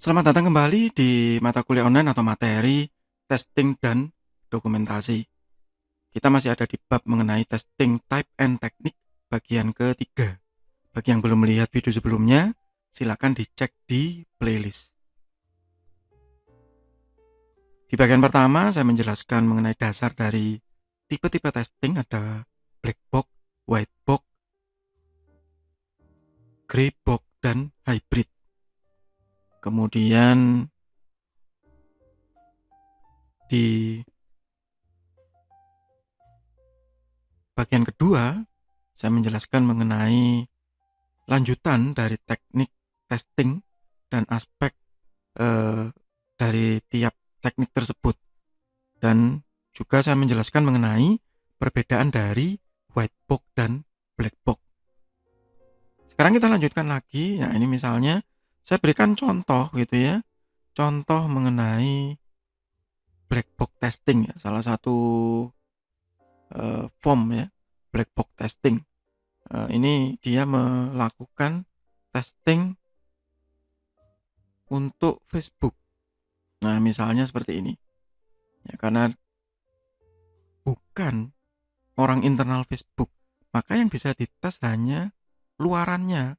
Selamat datang kembali di mata kuliah online atau materi testing dan dokumentasi. Kita masih ada di bab mengenai testing type and technique bagian ketiga. Bagi yang belum melihat video sebelumnya, silakan dicek di playlist. Di bagian pertama, saya menjelaskan mengenai dasar dari tipe-tipe testing, ada black box, white box, gray box, dan hybrid. Kemudian di bagian kedua, saya menjelaskan mengenai lanjutan dari teknik testing dan aspek dari tiap teknik tersebut, dan juga saya menjelaskan mengenai perbedaan dari white box dan black box. Sekarang kita lanjutkan lagi. Nah, ini misalnya saya berikan contoh gitu ya, contoh mengenai black box testing ya, salah satu form ya, black box testing. Ini dia melakukan testing untuk Facebook. Nah, misalnya seperti ini. Ya, karena bukan orang internal Facebook, maka yang bisa dites hanya luarannya.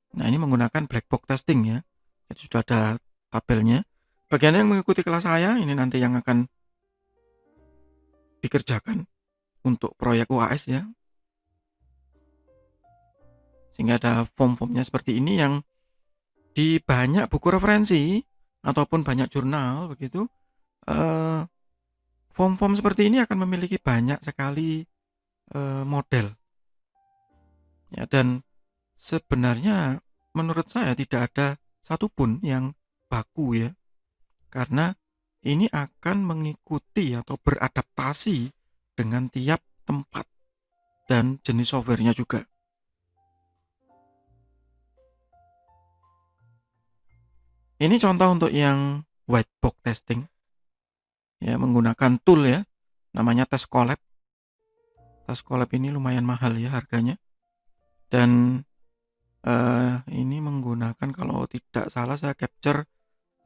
Nah, ini menggunakan black box testing ya. Jadi sudah ada tabelnya. Bagian yang mengikuti kelas saya ini nanti yang akan dikerjakan untuk proyek UAS ya. Sehingga ada form-formnya seperti ini yang di banyak buku referensi ataupun banyak jurnal begitu. Form-form seperti ini akan memiliki banyak sekali model. Ya, dan sebenarnya menurut saya tidak ada satupun yang baku ya. Karena ini akan mengikuti atau beradaptasi dengan tiap tempat dan jenis softwarenya juga. Ini contoh untuk yang white box testing. Ya, menggunakan tool ya, namanya Test Collab. Test Collab ini lumayan mahal ya harganya. Dan ini menggunakan, kalau tidak salah saya capture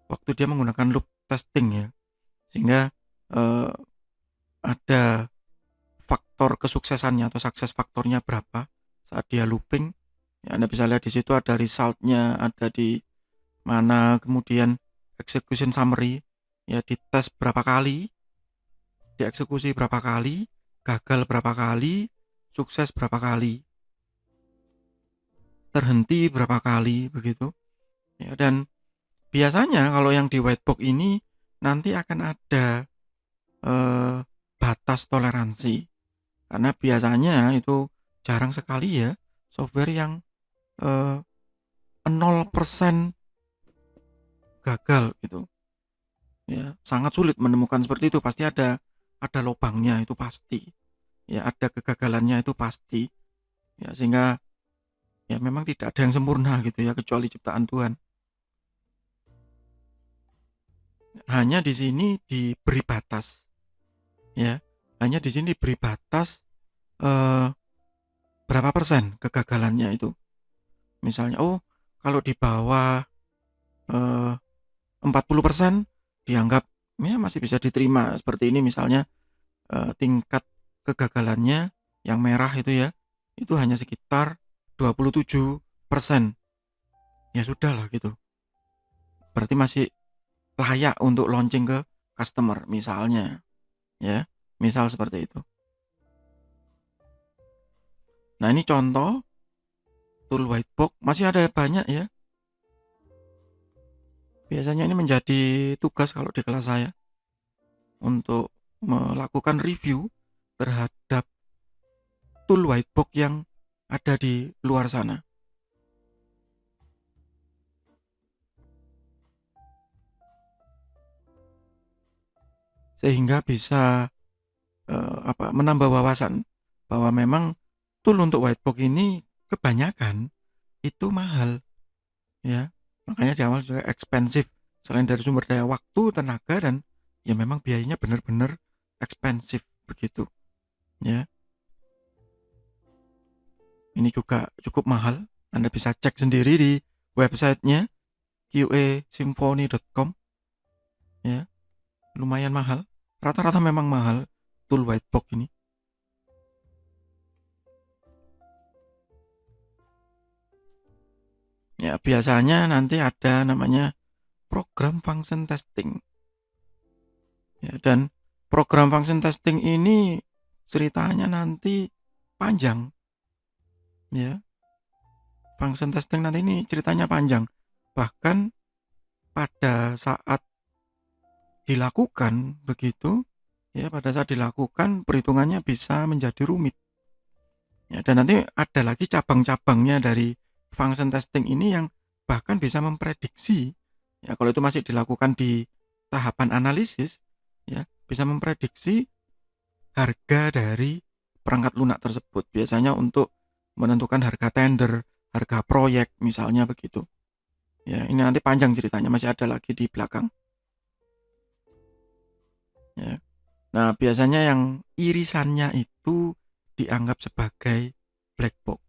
waktu dia menggunakan loop testing ya. Sehingga ada faktor kesuksesannya atau sukses faktornya berapa saat dia looping. Ya, Anda bisa lihat di situ ada resultnya, ada di mana, kemudian execution summary, ya dites berapa kali, dieksekusi berapa kali, gagal berapa kali, sukses berapa kali, terhenti berapa kali begitu. Ya, dan biasanya kalau yang di whitebox ini nanti akan ada batas toleransi, karena biasanya itu jarang sekali ya software yang 0% gagal gitu. Ya, sangat sulit menemukan seperti itu, pasti ada lubangnya itu pasti. Ya, ada kegagalannya itu pasti. Ya, sehingga ya memang tidak ada yang sempurna gitu ya, kecuali ciptaan Tuhan. Hanya di sini diberi batas. Ya, hanya di sini diberi batas eh, berapa persen kegagalannya itu. Misalnya, oh, kalau di bawah 40% dianggap ya masih bisa diterima. Seperti ini misalnya, tingkat kegagalannya yang merah itu ya, itu hanya sekitar 27%. Ya sudahlah gitu. Berarti masih layak untuk launching ke customer misalnya, ya. Misal seperti itu. Nah, ini contoh tool whitebox, masih ada banyak ya. Biasanya ini menjadi tugas kalau di kelas saya untuk melakukan review terhadap tool whitebox yang ada di luar sana. Sehingga bisa menambah wawasan bahwa memang tool untuk whitebox ini kebanyakan itu mahal ya. Makanya di awal juga expensive, selain dari sumber daya waktu, tenaga, dan ya memang biayanya benar-benar expensive begitu ya. Ini juga cukup mahal. Anda bisa cek sendiri di websitenya QAsymphony.com ya, lumayan mahal. Rata-rata memang mahal tool whitebox ini. Ya, biasanya nanti ada namanya program function testing. Ya, dan program function testing ini ceritanya nanti panjang. Ya, function testing nanti ini ceritanya panjang. Bahkan pada saat dilakukan begitu, ya pada saat dilakukan perhitungannya bisa menjadi rumit. Ya, dan nanti ada lagi cabang-cabangnya dari function testing ini yang bahkan bisa memprediksi, ya kalau itu masih dilakukan di tahapan analisis, ya bisa memprediksi harga dari perangkat lunak tersebut. Biasanya untuk menentukan harga tender, harga proyek misalnya begitu. Ya, ini nanti panjang ceritanya, masih ada lagi di belakang. Ya. Nah, biasanya yang irisannya itu dianggap sebagai black box.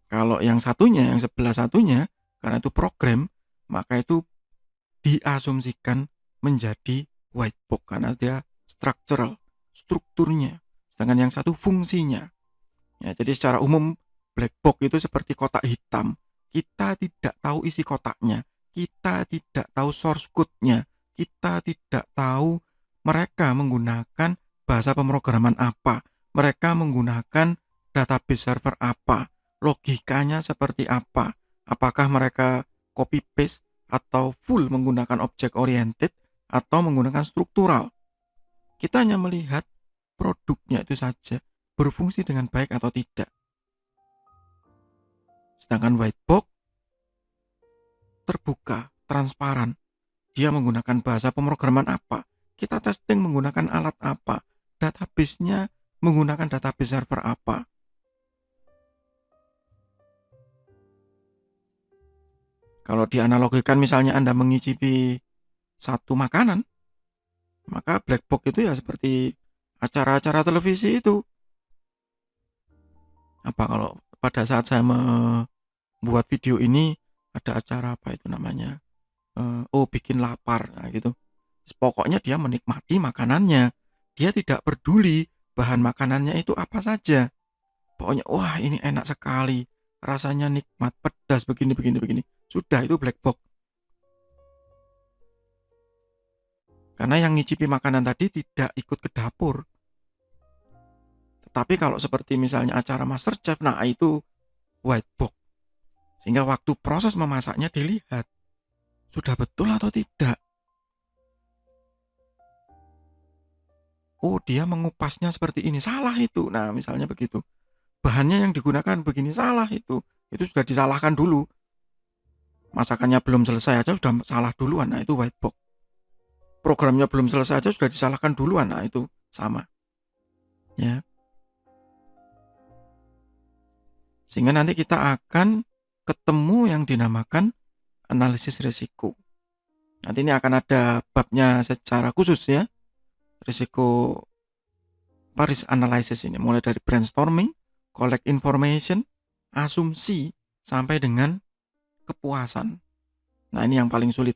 Kalau yang satunya, yang sebelah satunya, karena itu program, maka itu diasumsikan menjadi white box karena dia structural, strukturnya. Sedangkan yang satu fungsinya. Ya, jadi secara umum black box itu seperti kotak hitam. Kita tidak tahu isi kotaknya, kita tidak tahu source code-nya, kita tidak tahu mereka menggunakan bahasa pemrograman apa, mereka menggunakan database server apa, logikanya seperti apa, apakah mereka copy paste atau full menggunakan object oriented atau menggunakan struktural. Kita hanya melihat produknya itu saja, berfungsi dengan baik atau tidak. Sedangkan white box terbuka, transparan. Dia menggunakan bahasa pemrograman apa, kita testing menggunakan alat apa, database-nya menggunakan database server apa. Kalau dianalogikan misalnya Anda mengicipi satu makanan, maka black box itu ya seperti acara-acara televisi itu. Apa kalau pada saat saya membuat video ini ada acara apa itu namanya? Bikin lapar, nah gitu. Pokoknya dia menikmati makanannya. Dia tidak peduli bahan makanannya itu apa saja. Pokoknya wah ini enak sekali, rasanya nikmat, pedas begini begini begini. Sudah itu black box. Karena yang ngicipi makanan tadi tidak ikut ke dapur. Tetapi kalau seperti misalnya acara MasterChef, nah itu white box. Sehingga waktu proses memasaknya dilihat sudah betul atau tidak. Oh, dia mengupasnya seperti ini, salah itu. Nah, misalnya begitu. Bahannya yang digunakan begini, salah itu. Itu sudah disalahkan dulu. Masakannya belum selesai aja sudah salah duluan. Nah, itu white box. Programnya belum selesai aja sudah disalahkan duluan. Nah, itu sama. Ya. Sehingga nanti kita akan ketemu yang dinamakan analisis risiko. Nanti ini akan ada babnya secara khusus ya. Risiko risk analysis ini mulai dari brainstorming, collect information, asumsi sampai dengan kepuasan. Nah, ini yang paling sulit,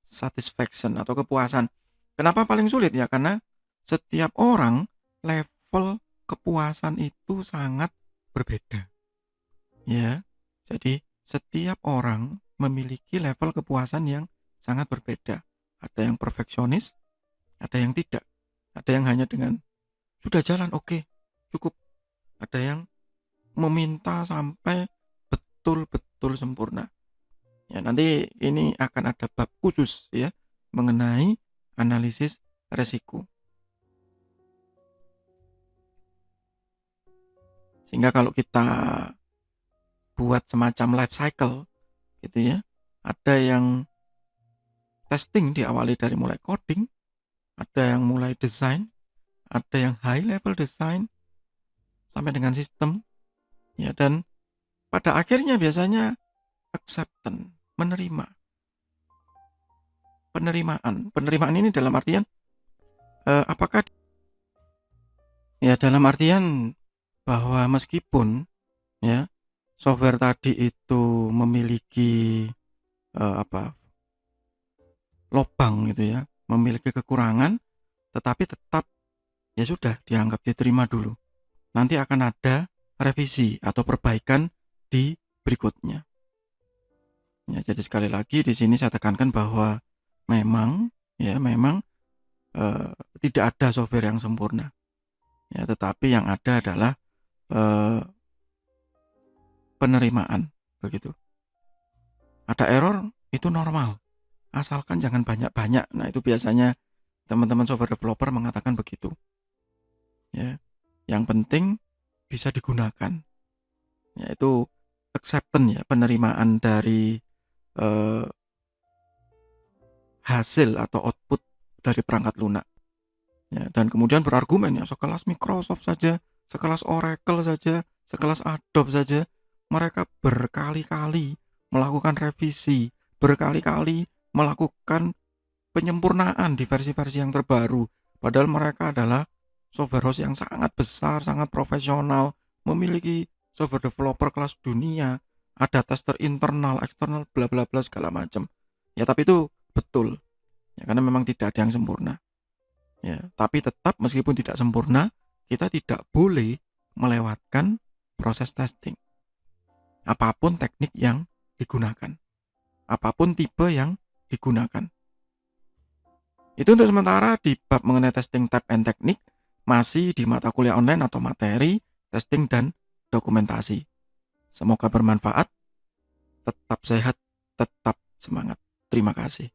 satisfaction atau kepuasan. Kenapa paling sulit ya? Karena setiap orang level kepuasan itu sangat berbeda. Ya. Jadi setiap orang memiliki level kepuasan yang sangat berbeda. Ada yang perfeksionis, ada yang tidak. Ada yang hanya dengan sudah jalan oke, cukup. Ada yang meminta sampai betul-betul sempurna. Ya, nanti ini akan ada bab khusus ya mengenai analisis resiko. Sehingga kalau kita buat semacam life cycle gitu ya, ada yang testing diawali dari mulai coding, ada yang mulai desain, ada yang high level design sampai dengan sistem ya, dan pada akhirnya biasanya acceptance, penerimaan ini dalam artian apakah ya dalam artian bahwa meskipun ya software tadi itu memiliki apa, lobang gitu ya, memiliki kekurangan, tetapi tetap ya sudah dianggap diterima dulu. Nanti akan ada revisi atau perbaikan di berikutnya. Ya, jadi sekali lagi di sini saya tekankan bahwa memang tidak ada software yang sempurna. Ya, tetapi yang ada adalah penerimaan begitu. Ada error itu normal, asalkan jangan banyak-banyak. Nah, itu biasanya teman-teman software developer mengatakan begitu. Ya. Yang penting bisa digunakan. Yaitu acceptance ya, penerimaan dari hasil atau output dari perangkat lunak. Ya, dan kemudian berargumen ya, sekelas Microsoft saja, sekelas Oracle saja, sekelas Adobe saja, mereka berkali-kali melakukan revisi, berkali-kali melakukan penyempurnaan di versi-versi yang terbaru. Padahal mereka adalah software house yang sangat besar, sangat profesional, memiliki software developer kelas dunia, ada tester internal, eksternal, bla bla bla segala macam. Ya, tapi itu betul. Ya, karena memang tidak ada yang sempurna. Ya, tapi tetap meskipun tidak sempurna, kita tidak boleh melewatkan proses testing. Apapun teknik yang digunakan, apapun tipe yang digunakan. Itu untuk sementara di bab mengenai testing type and teknik, masih di mata kuliah online atau materi, testing dan dokumentasi. Semoga bermanfaat, tetap sehat, tetap semangat. Terima kasih.